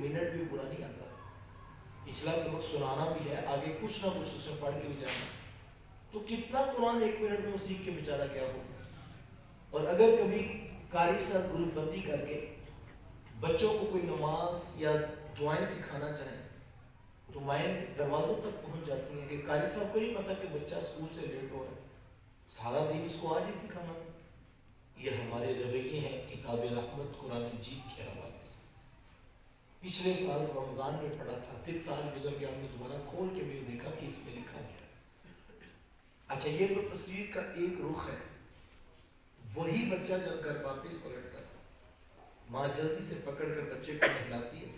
Minute بھی برا نہیں آتا. پچھلا سبق سنانا بھی ہے, آگے کچھ نہ کچھ اس میں پڑھ کے بھی جانا, تو کتنا قرآن ایک منٹ میں وہ سیکھ کے بیچارہ کیا ہوگا. اور اگر کبھی قاری صاحب گروپ بندی کر کے بچوں کو کوئی نماز یا دعائیں سکھانا چاہیں تو مائیں دروازوں تک پہنچ جاتی ہیں کہ قاری صاحب کو نہیں پتا کہ بچہ اسکول سے لیٹ ہو رہا ہے, سارا دن اس کو آج ہی سکھانا تھا. یہ ہمارے رویے ہیں کتاب رحمت قرآن مجید کے حوالے سے. پچھلے سال رمضان میں پڑھا تھا, پھر سال گزر گیا, ہم نے دوبارہ کھول کے بھی دیکھا کہ اس میں لکھا گیا. اچھا, یہ تو تصویر کا ایک رخ ہے. وہی بچہ جب گھر واپس پلٹتا ہے, ماں جلدی سے پکڑ کر بچے کو نہلاتی ہے,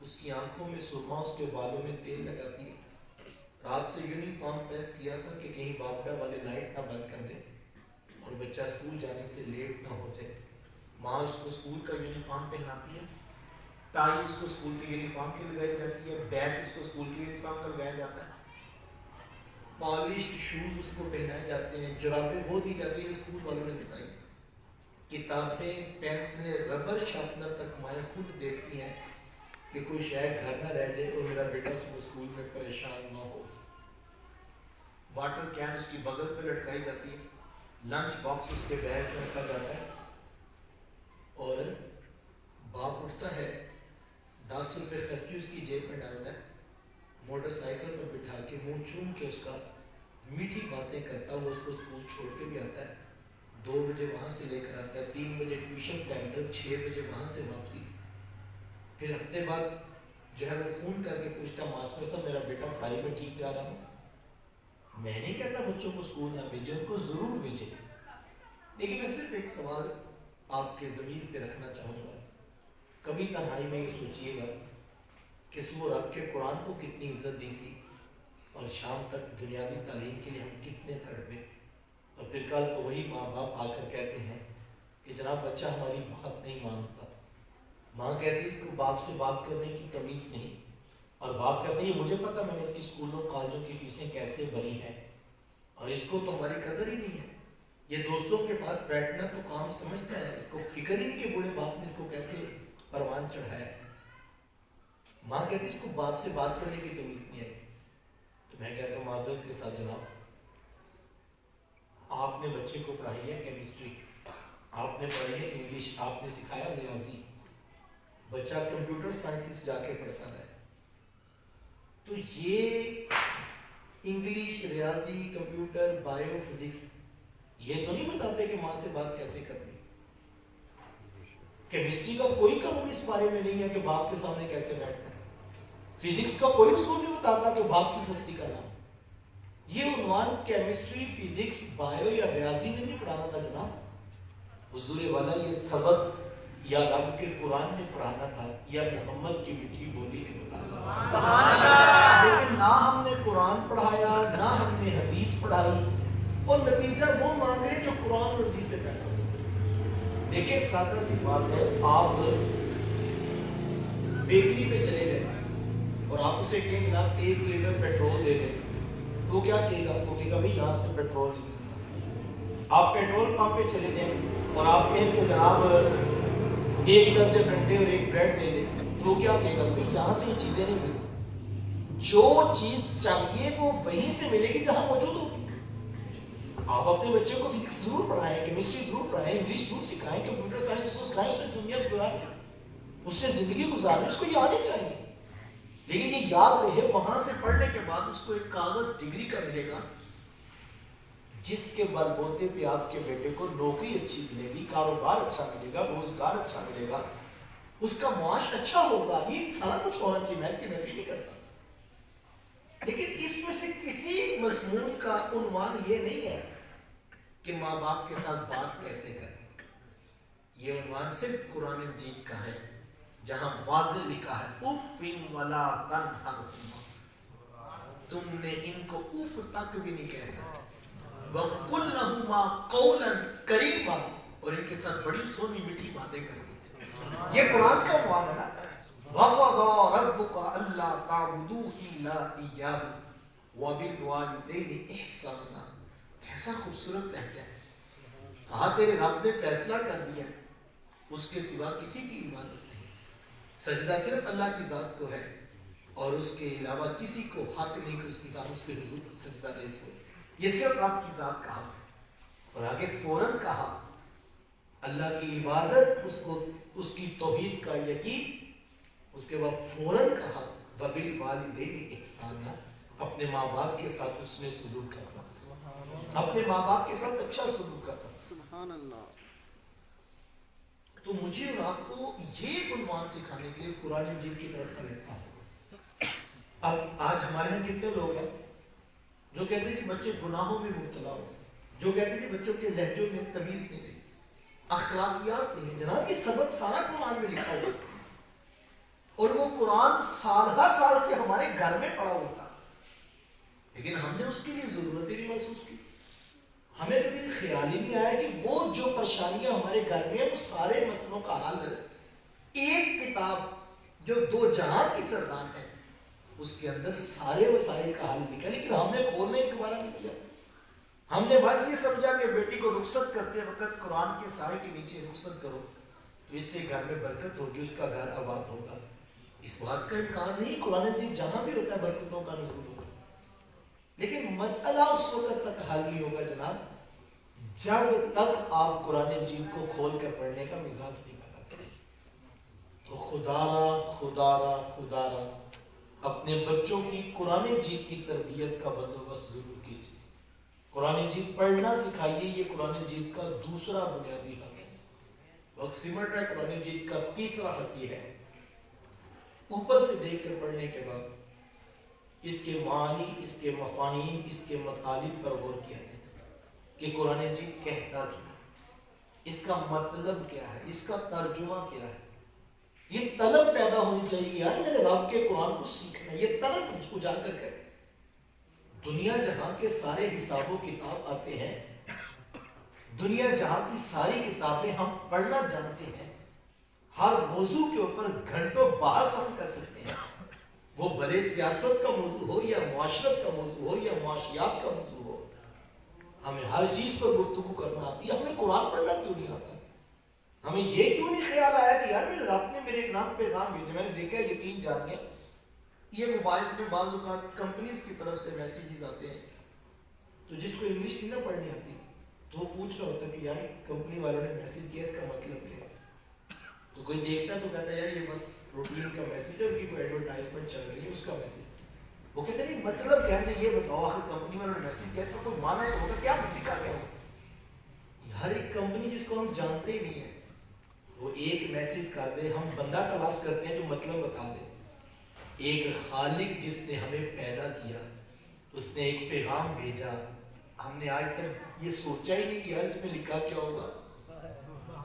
اس کی آنکھوں میں سرما, اس کے بالوں میں تیل لگاتی ہے. رات سے یونیفارم پریس کیا تھا کہ کہیں باپڈا والے لائٹ نہ بند کر دے اور بچہ اسکول جانے سے لیٹ نہ ہو جائے. ماں اس کو اسکول کا یونیفارم پہناتی ہے, ٹائی اس کو اسکول کے یونیفارم کی لگائی جاتی ہے, بیج اس کو اسکول کے یونیفارم کا لگایا جاتا ہے, پالشڈ شوز اس کو پہنائے جاتے ہیں, جرابیں وہ دی جاتی ہیں اسکول والوں نے بتائی. کتابیں, پینسلیں, ربر شارپنر تک مائیں خود دیکھتی ہیں کہ کوئی شاید گھر نہ رہ جائے اور میرا بیٹا صبح اسکول میں پریشان نہ ہو. واٹر کین اس کی بغل پہ لٹکائی جاتی ہے, لنچ باکس اس کے بیگ میں رکھا جاتا ہے, اور باپ اٹھتا ہے, 10 روپے خرچی اس کی جیب میں ڈالتا ہے, موٹر سائیکل پر بٹھا کے منہ چوم کے اس کا میٹھی باتیں کرتا ہوا اس کو اسکول چھوڑ کے بھی آتا ہے. 2 بجے وہاں سے لے کر آتا ہے, 3 بجے ٹیوشن سینٹر, 6 بجے وہاں سے واپسی. پھر ہفتے بعد جو ہے وہ فون کر کے پوچھتا, ماسٹر صاحب میرا بیٹا پڑھائی میں ٹھیک جا رہا ہوں. میں نہیں کہتا بچوں کو اسکول نہ بھیجیں, ان کو ضرور بھیجیں, لیکن میں صرف ایک سوال آپ کے ضمیر پہ رکھنا چاہوں گا. کبھی تنہائی میں یہ سوچیے گا کہ وہ رب کے قرآن کو کتنی عزت دی تھی اور شام تک دنیاوی تعلیم کے لیے ہم کتنے تڑپے, اور پھر کل کو وہی ماں باپ آ کر کہتے ہیں کہ جناب بچہ ہماری بات نہیں مانتا. ماں کہتی اس کو باپ سے بات کرنے کی تمیز نہیں, اور باپ کہتے ہیں مجھے پتا میں نے اس کی اسکولوں کالجوں کی فیسیں کیسے بھری ہیں, اور اس کو تو ہماری قدر ہی نہیں ہے. یہ دوستوں کے پاس بیٹھنا تو کام سمجھتا ہے, اس کو فکر ہی نہیں کہ بوڑھے باپ نے اس کو کیسے پروان چڑھایا. ماں کہتی اس کو باپ سے بات کرنے کی تمیز نہیں آئی. تو میں کہتا ہوں معذرت کے ساتھ جناب, آپ نے بچے کو پڑھائی ہے کیمسٹری, آپ نے پڑھائی ہے انگلش, آپ نے سکھایا ریاضی, بچہ کمپیوٹر سائنسز جا کے پڑھتا ہے. تو یہ انگلش, ریاضی, کمپیوٹر, بایو, فزکس یہ تو نہیں بتاتے کہ ماں سے بات کیسے کرنی. کیمسٹری کا کوئی قانون اس بارے میں نہیں ہے کہ باپ کے سامنے کیسے بیٹھنا ہے. فزکس کا کوئی اصول نہیں بتاتا کہ باپ کی سستی کرنا. یہ عنوان کیمسٹری, فزکس, بایو یا ریاضی نے نہیں پڑھانا تھا جناب. حضور والا یہ سبق یا رب کے قرآن نے پڑھانا تھا یا محمد کی میٹھی بولی نے بتانا. لیکن نہ ہم نے قرآن پڑھایا, نہ ہم نے حدیث پڑھائی, اور نتیجہ وہ مان رہے جو قرآن اور حدیث سے پیدا ہو. دیکھیں سادہ سی بات ہے, آپ بیکری پہ چلے گئے اور آپ اسے کہیں جناب 1 لیٹر پیٹرول دے دیں, تو کیا کہے گا؟ وہ کہے گا بھائی یہاں سے پیٹرول نہیں ملتا. آپ پیٹرول پمپ پہ چلے جائیں اور آپ کہیں کہ جناب 1 درجن انڈے اور 1 بریڈ دے دیں, تو کیا کہے گا؟ بھائی یہاں سے یہ چیزیں نہیں ملتی. جو چیز چاہیے وہ وہیں سے ملے گی جہاں موجود ہوگی. آپ اپنے بچے کو فزکس ضرور پڑھائیں, کیمسٹری ضرور پڑھائیں, انگلش ضرور سکھائیں, کمپیوٹر سائنس اس کو سکھائیں, اس نے دنیا گزارے, اس نے زندگی گزاری, اس کو یہ آنے چاہیے. لیکن یہ یاد رہے وہاں سے پڑھنے کے بعد اس کو ایک کاغذ ڈگری کا ملے گا جس کے بل بوتے پہ آپ کے بیٹے کو نوکری اچھی ملے گی, کاروبار اچھا ملے گا, روزگار اچھا ملے گا, اس کا معاش اچھا ہوگا. یہ سارا کچھ ہونا چاہیے, میں اس کی نفی نہیں کرتا. لیکن اس میں سے کسی مضمون کا عنوان یہ نہیں ہے کہ ماں باپ کے ساتھ بات کیسے کریں. یہ عنوان صرف قرآن مجید کا ہے جہاں واضح لکھا ہے اف ولا تنہرہما, تم نے ان کو اف تک بھی نہیں کہنا, وقل لہما قولا کریما, اور ان کے ساتھ بڑی سونی میٹھی باتیں کرنی. یہ قرآن کا عنوان ہے نا, وَقَضَىٰ رَبُّكَ أَلَّا تَعْبُدُوا إِلَّا إِيَّاهُ وَبِالْوَالِدَيْنِ إِحْسَانًا. کیسا خوبصورت لہجہ ہے. کہا تیرے رب نے فیصلہ کر دیا اس کے سوا کسی کی عبادت نہیں. سجدہ صرف اللہ کی ذات کو ہے اور اس کے علاوہ کسی کو حق نہیں کہ اس انسان اس کے حضور سجدہ دے سو. یہ صرف رب کی ذات کا حق ہے. اور آگے فوراً کہا اللہ کی عبادت, اس کی توحید کا یقین. اس کے بعد فوراً کہا وَبِالْوَالِدَيْنِ احسانا, اپنے ماں باپ کے ساتھ اس نے سلوک کرنا, اپنے ماں باپ کے ساتھ اچھا سلوک کرنا. سبحان اللہ. تو مجھے اور آپ کو یہ عنوان سکھانے کے لیے قرآن مجید کی طرف کرتا ہوں. اب آج ہمارے یہاں کتنے لوگ ہیں جو کہتے ہیں کہ بچے گناہوں میں مبتلا ہو, جو کہتے ہیں کہ بچوں کے لہجوں میں تمیز نہیں ہے, اخلاقیات نہیں. جناب یہ سبق سارا قرآن میں لکھا ہوا ہے اور وہ قرآن سال ہر سال سے ہمارے گھر میں پڑا ہوتا, لیکن ہم نے اس کے لیے ضرورت ہی نہیں محسوس کی. ہمیں کبھی خیال ہی نہیں آیا کہ وہ جو پریشانیاں ہمارے گھر میں ہیں وہ سارے مسئلوں کا حل ایک کتاب جو دو جہان کی سردان ہے اس کے اندر سارے مسائل کا حل نکلا. لیکن ہم نے کھولنے کی دوبارہ نہیں کیا. ہم نے بس یہ سمجھا کہ بیٹی کو رخصت کرتے وقت قرآن کے سائے کے نیچے رخصت کرو تو اس سے گھر میں برکت ہوگی, اس کا گھر آباد ہوگا. اس بات کا امکان نہیں, قرآن مجید جہاں بھی ہوتا ہے برکتوں کا نزول ہوتا ہے, لیکن مسئلہ اس وقت تک حل نہیں ہوگا جناب جب تک آپ قرآن مجید کو کھول کر پڑھنے کا مزاج نہیں پیدا کریں. تو خدا را اپنے بچوں کی قرآن مجید کی تربیت کا بندوبست ضرور کیجیے. قرآن مجید پڑھنا سکھائیے. یہ قرآن مجید کا دوسرا بنیادی حق ہے. وقت سمٹ ہے. قرآن مجید کا تیسرا حق یہ ہے, اوپر سے دیکھ کر پڑھنے کے بعد اس کے معنی, اس کے مفاہیم, اس کے مطالب پر غور کیا جائے کہ قرآن مجید کہتا کیا, اس کا مطلب کیا ہے, اس کا ترجمہ کیا ہے. یہ طلب پیدا ہونی چاہیے یار میرے رب کے قرآن کو سیکھنا. یہ طلب اجاگر کرے. دنیا جہاں کے سارے حساب و کتاب آتے ہیں, دنیا جہاں کی ساری کتابیں ہم پڑھنا جانتے ہیں, ہر موضوع کے اوپر گھنٹوں بحث ہم کر سکتے ہیں, وہ بھلے سیاست کا موضوع ہو یا معاشرت کا موضوع ہو یا معاشیات کا موضوع ہو, ہمیں ہر چیز پر گفتگو کرنا آتی ہے. ہمیں قرآن پڑھنا کیوں نہیں آتا؟ ہمیں یہ کیوں نہیں خیال آیا کہ یار میرے رب نے میرے ایک نام پیغام بھیجے. میں نے دیکھا یقین جان گیا یہ موبائل میں بعض اوقات کمپنیز کی طرف سے میسیجز آتے ہیں, تو جس کو انگلش نہیں نہ پڑھنی آتی تو وہ پوچھ رہا ہوتا کہ یار کمپنی والوں نے میسیج کیا, اس کا مطلب کیا ہے. تو کوئی دیکھتا تو کہتا ہے یار یہ بس روٹین کا میسیج ہے, ان کی کوئی ایڈورٹائزمنٹ چل رہی ہے اس کا میسیج. وہ کہتے ہیں مطلب کیا ہے, یہ بتاؤ آخر کمپنی والوں نے میسیج کیا, اس کا کوئی معنی ہے ہوگا کیا مطلب کیا ہو. ہر ایک کمپنی جس کو ہم جانتے ہی نہیں ہیں وہ ایک میسیج کر دے, ہم بندہ تلاش کرتے ہیں جو مطلب بتا دے. ایک خالق جس نے ہمیں پیدا کیا, اس نے ایک پیغام بھیجا, ہم نے آج تک یہ سوچا ہی نہیں کہ یار اس میں لکھا کیا ہوگا.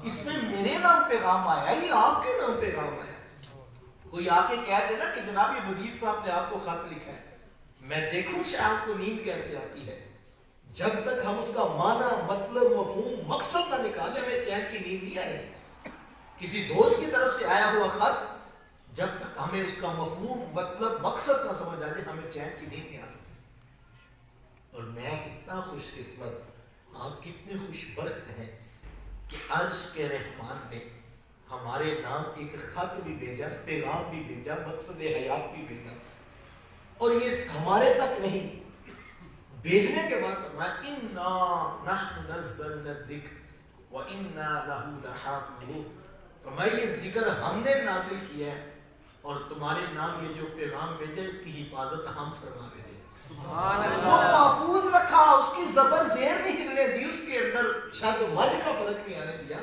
اس میں میرے نام پیغام آیا, یہ آپ کے نام پیغام آیا. کوئی آ کے کہہ دے نا کہ جناب یہ وزیر صاحب نے آپ کو خط لکھا ہے, میں دیکھوں شاید کو نیند کیسے آتی ہے. جب تک ہم اس کا معنی, مطلب, مفہوم, مقصد نہ نکالے ہمیں چین کی نیند نہیں آئے. کسی دوست کی طرف سے آیا ہوا خط جب تک ہمیں اس کا مفہوم, مطلب, مقصد نہ سمجھ آ جائے ہمیں چین کی نیند نہیں آ سکتی. اور میں کتنا خوش قسمت, آپ کتنے خوش بخت ہیں کہ عرش کے رحمان نے ہمارے نام ایک خط بھی بھیجا, پیغام بھی بھیجا, مقصد حیات بھی بھیجا. اور یہ ہمارے تک نہیں, بھیجنے کے بعد فرمایا اِنَّا نَحْنُ نَزَّلْنَا الذِّكْرَ وَإِنَّا لَهُ لَحَافِظُونَ. فرمایا یہ ذکر ہم نے نازل کیا ہے اور تمہارے نام یہ جو پیغام بھیجا اس کی حفاظت ہم فرما دیں. تو محفوظ رکھا, اس کی زبر زیر نہیں ہلنے دی, اس کے اندر شاید مد کا فرق نہیں آنے دیا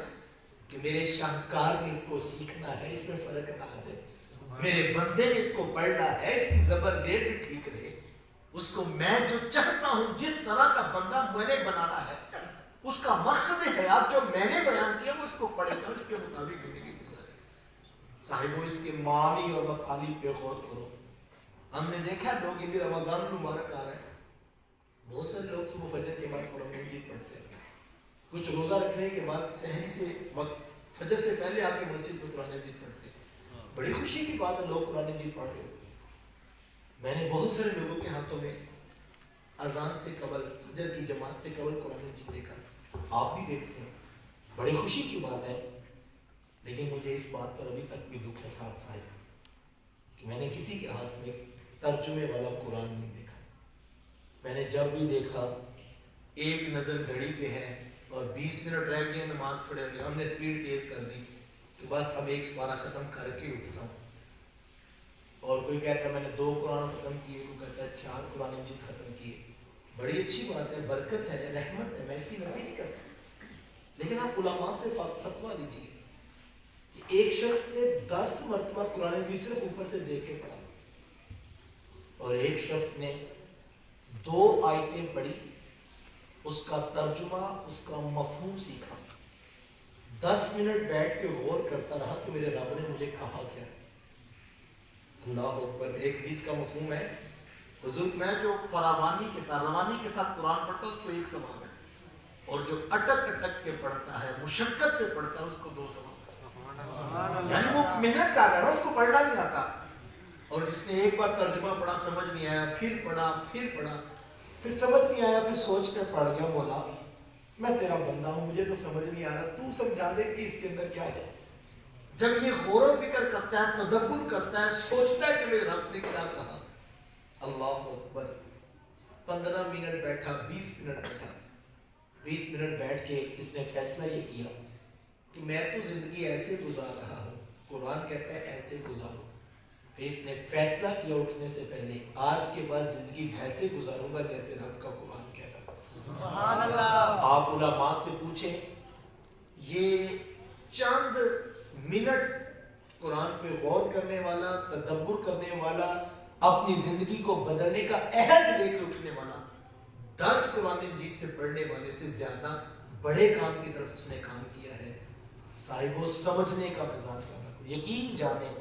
کہ میرے شاہکار نے اس کو سیکھنا ہے, اس میں فرق نہ آ جائے. میرے بندے نے اس کو پڑھنا ہے, اس کی زبر زیر بھی ٹھیک رہے. اس کو میں جو چاہتا ہوں, جس طرح کا بندہ میں نے بنانا ہے, اس کا مقصد حیات جو میں نے بیان کیا وہ اس کو پڑھے گا, اس کے مطابق زندگی گزارے. صاحبو اس کے معنی اور مطالب پہ غور کرو. ہم نے دیکھا لوگ ابھی رمضان المبارک آ رہے ہیں, بہت سارے لوگ صبح فجر کے بعد قرآن مجید پڑھتے ہیں, کچھ روزہ رکھنے کے بعد سحری سے وقت فجر سے پہلے آ کے مسجد میں قرآن مجید پڑھتے ہیں. بڑی خوشی کی بات ہے لوگ قرآن مجید پڑھ رہے ہوتے ہیں. میں نے بہت سارے لوگوں کے ہاتھوں میں اذان سے قبل, فجر کی جماعت سے قبل قرآن مجید دیکھا, آپ بھی دیکھتے ہیں, بڑی خوشی کی بات ہے. لیکن مجھے اس بات پر ابھی تک بھی دکھ ہے ساتھ صاحب کہ میں نے کسی کے ہاتھ میں ترجمے والا قرآن نہیں دیکھا. میں نے جب بھی دیکھا ایک نظر گھڑی پہ ہے اور 20 منٹ رہ گئے نماز پڑھے ہوئے, ہم نے سپیڈ تیز کر دی کہ بس اب ایک سپارہ ختم کر کے اٹھتا ہوں. اور کوئی کہتا ہے میں نے 2 قرآن ختم کیے, کوئی کہتا ہے 4 قرآن مجید ختم کیے. بڑی اچھی بات ہے, برکت ہے, رحمت ہے, میں اس کی نفی نہیں کرتا, لیکن آپ علماء سے فتویٰ لیجیے کہ ایک شخص نے 10 مرتبہ قرآن مجید صرف اوپر سے دیکھ کے پڑھا اور ایک شخص نے 2 آیتیں پڑھی, اس کا ترجمہ, اس کا مفہوم سیکھا, 10 منٹ بیٹھ کے غور کرتا رہا کہ میرے رب نے مجھے کہا کیا. اللہ اکبر. ایک حدیث کا مفہوم ہے, حضور میں جو فراوانی کے ساتھ, روانی کے ساتھ قرآن پڑھتا ہے اس کو 1 ثواب ہے, اور جو اٹک اٹک کے پڑھتا ہے, مشقت سے پڑھتا ہے, اس کو 2 ثواب ہے. یعنی وہ محنت کر رہا ہے, اس کو پڑھنا نہیں آتا. اور جس نے ایک بار ترجمہ پڑھا, سمجھ نہیں آیا, پھر پڑھا, پھر سمجھ نہیں آیا, پھر سوچ کر پڑھ گیا, مولا میں تیرا بندہ ہوں, مجھے تو سمجھ نہیں آ رہا, تو سمجھا دے کہ اس کے اندر کیا ہے. جب یہ غور و فکر کرتا ہے, تدبر کرتا ہے, سوچتا ہے کہ میرے رب نے کیا کہا. اللہ اکبر. 15 منٹ بیٹھا, 20 منٹ بیٹھا, 20 منٹ بیٹھ کے اس نے فیصلہ یہ کیا کہ میں تو زندگی ایسے گزار رہا ہوں, قرآن کہتا ہے ایسے گزارو. پھر اس نے فیصلہ کیا اٹھنے سے پہلے, آج کے بعد زندگی ویسے گزاروں گا جیسے رب کا قرآن کہتا ہے. سبحان اللہ. آپ علماء سے پوچھیں, یہ چند منٹ قرآن پہ غور کرنے والا, تدبر کرنے والا, اپنی زندگی کو بدلنے کا عہد لے کے اٹھنے والا, 10 قرآن مجید سے پڑھنے والے سے زیادہ بڑے کام کی طرف اس نے کام کیا ہے. صاحب وہ سمجھنے کا مزاج والا, یقین جانے